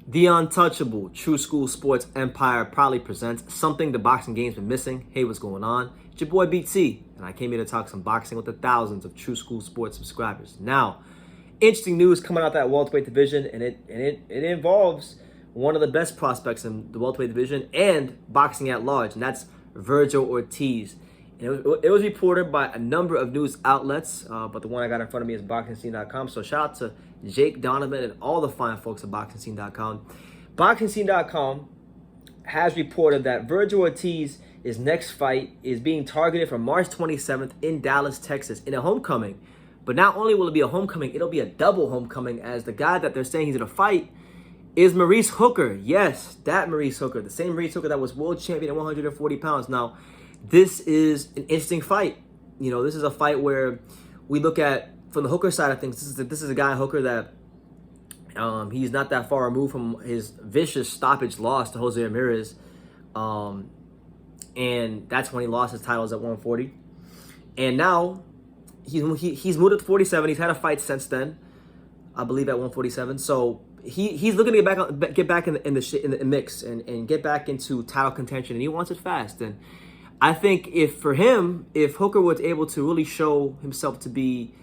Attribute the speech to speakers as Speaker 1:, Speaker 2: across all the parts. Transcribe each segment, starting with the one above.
Speaker 1: The untouchable True School Sports Empire proudly presents something the boxing game's been missing. Hey, what's going on? It's your boy BT, and I came here to talk some boxing with the thousands of True School Sports subscribers. Now, interesting news coming out that welterweight division, and it involves one of the best prospects in the welterweight division and boxing at large, and that's Vergil Ortiz. And it was reported by a number of news outlets, but the one I got in front of me is BoxingScene.com. So shout out to Jake Donovan and all the fine folks at BoxingScene.com. BoxingScene.com has reported that Vergil Ortiz's next fight is being targeted for March 27th in Dallas, Texas, in a homecoming. But not only will it be a homecoming, it'll be a double homecoming, as the guy that they're saying he's going to fight is Maurice Hooker. Yes, that Maurice Hooker, the same Maurice Hooker that was world champion at 140 pounds. Now, this is an interesting fight. You know, this is a fight where we look at, from the Hooker side of things, this is a guy, Hooker, that he's not that far removed from his vicious stoppage loss to Jose Ramirez. And that's when he lost his titles at 140. And now he's moved up to 47. He's had a fight since then, I believe, at 147. So he's looking to get back in the mix and get back into title contention, and he wants it fast. And I think if Hooker was able to really show himself to be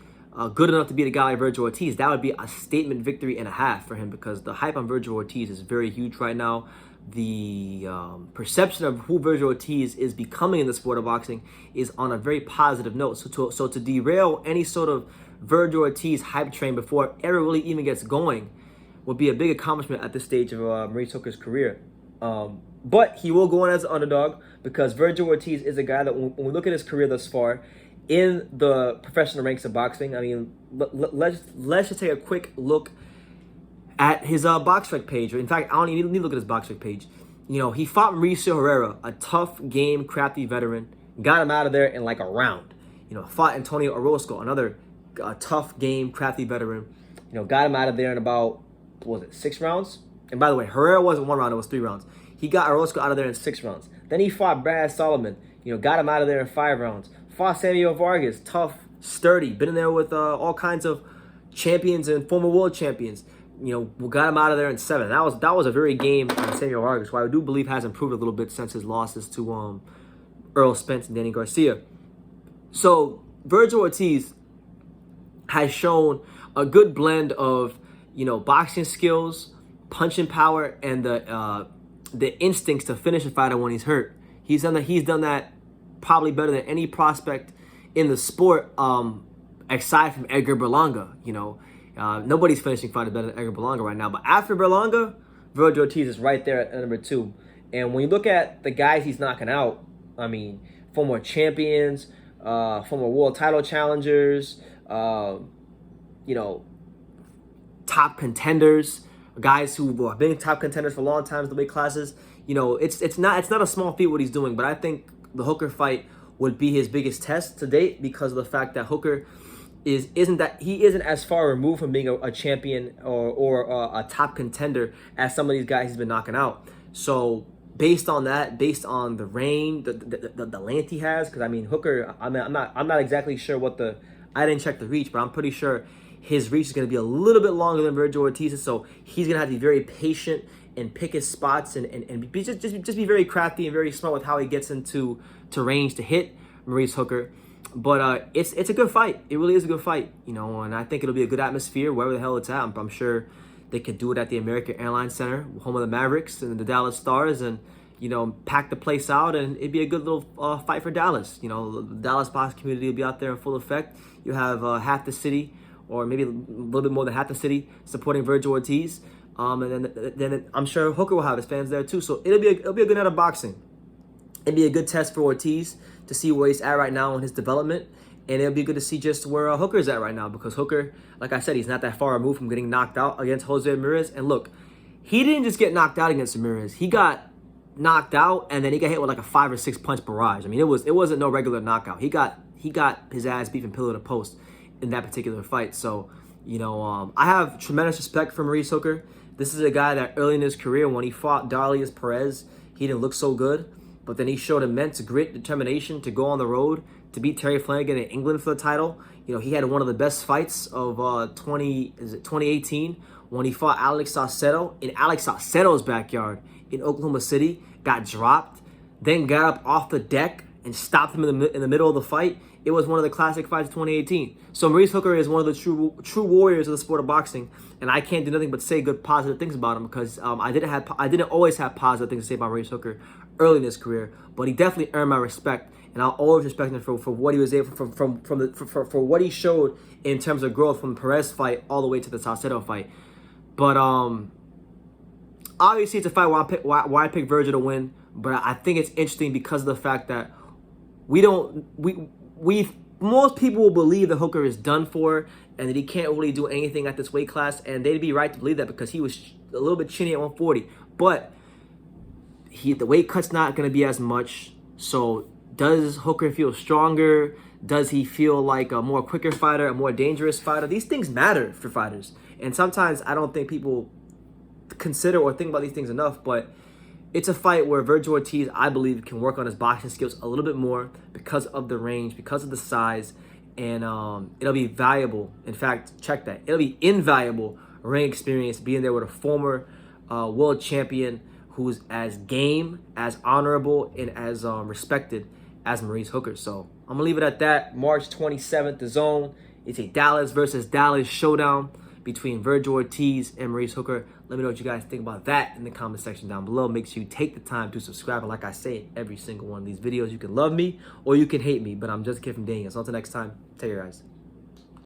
Speaker 1: good enough to beat a guy like Vergil Ortiz, that would be a statement victory and a half for him, because the hype on Vergil Ortiz is very huge right now. The perception of who Vergil Ortiz is becoming in the sport of boxing is on a very positive note. So to derail any sort of Vergil Ortiz hype train before it ever really even gets going would be a big accomplishment at this stage of Maurice Hooker's career. But he will go in as an underdog, because Vergil Ortiz is a guy that, when we look at his career thus far in the professional ranks of boxing, I mean, let's just take a quick look at his BoxRec page. In fact, I don't even need to look at his BoxRec page. You know, he fought Mauricio Herrera, a tough game, crafty veteran, got him out of there in like a round. You know, fought Antonio Orozco, another tough game, crafty veteran. You know, got him out of there in about, what was it, 6 rounds? And by the way, Herrera wasn't 1 round, it was 3 rounds. He got Orozco out of there in 6 rounds. Then he fought Brad Solomon, you know, got him out of there in 5 rounds. Fought Samuel Vargas, tough, sturdy, been in there with all kinds of champions and former world champions. You know, got him out of there in 7. That was a very game on Samuel Vargas, who I do believe has improved a little bit since his losses to Earl Spence and Danny Garcia. So Vergil Ortiz has shown a good blend of, you know, boxing skills, punching power, and the instincts to finish a fighter when he's hurt. He's done that probably better than any prospect in the sport, aside from Edgar Berlanga. You know, nobody's finishing fighters better than Edgar Berlanga right now. But after Berlanga, Vergil Ortiz is right there at number 2. And when you look at the guys he's knocking out, I mean, former champions, former world title challengers, you know, top contenders, guys who have been top contenders for long times, the weight classes. You know, it's not a small feat what he's doing, but I think the Hooker fight would be his biggest test to date, because of the fact that Hooker isn't as far removed from being a champion or a top contender as some of these guys he's been knocking out. So based on that, based on the range, the length he has, because I mean, Hooker, I'm not exactly sure I didn't check the reach, but I'm pretty sure his reach is going to be a little bit longer than Vergil Ortiz's, so he's going to have to be very patient and pick his spots and just be very crafty and very smart with how he gets into range to hit Maurice Hooker. But it's a good fight. It really is a good fight, you know, and I think it'll be a good atmosphere wherever the hell it's at. I'm sure they could do it at the American Airlines Center, home of the Mavericks and the Dallas Stars, and, you know, pack the place out, and it'd be a good little fight for Dallas. You know, the Dallas boxing community will be out there in full effect. You have half the city, or maybe a little bit more than half the city, supporting Vergil Ortiz. And then I'm sure Hooker will have his fans there too. So it'll be a good night of boxing. It'll be a good test for Ortiz to see where he's at right now in his development. And it'll be good to see just where Hooker's at right now, because Hooker, like I said, he's not that far removed from getting knocked out against Jose Ramirez. And look, he didn't just get knocked out against Ramirez. He got knocked out, and then he got hit with like a 5 or 6 punch barrage. I mean, it wasn't no regular knockout. He got his ass beat from pillar to post in that particular fight. So, you know, I have tremendous respect for Maurice Hooker. This is a guy that early in his career, when he fought Darlius Perez, he didn't look so good, but then he showed immense grit, determination to go on the road, to beat Terry Flanagan in England for the title. You know, he had one of the best fights of 2018 when he fought Alex Saucedo in Alex Saucedo's backyard in Oklahoma City, got dropped, then got up off the deck and stopped him in the middle of the fight. It was one of the classic fights of 2018. So Maurice Hooker is one of the true warriors of the sport of boxing, and I can't do nothing but say good positive things about him because I didn't always have positive things to say about Maurice Hooker early in his career, but he definitely earned my respect, and I'll always respect him for what he was able for what he showed in terms of growth from the Perez fight all the way to the Saucedo fight. But obviously it's a fight why I pick Vergil to win, but I think it's interesting because of the fact that most people will believe that Hooker is done for and that he can't really do anything at this weight class, and they'd be right to believe that because he was a little bit chinny at 140. But the weight cut's not going to be as much. So does Hooker feel stronger? Does he feel like a more quicker fighter, a more dangerous fighter? These things matter for fighters. And sometimes I don't think people consider or think about these things enough, but it's a fight where Vergil Ortiz, I believe, can work on his boxing skills a little bit more because of the range, because of the size, and it'll be valuable. In fact, check that. It'll be invaluable ring experience being there with a former world champion who's as game, as honorable, and as respected as Maurice Hooker. So I'm going to leave it at that. March 27th, DAZN. It's a Dallas versus Dallas showdown between Vergil Ortiz and Maurice Hooker. Let me know what you guys think about that in the comment section down below. Make sure you take the time to subscribe. And like I say in every single one of these videos, you can love me or you can hate me, but I'm just a kid from Daniel. So until next time, take care, guys.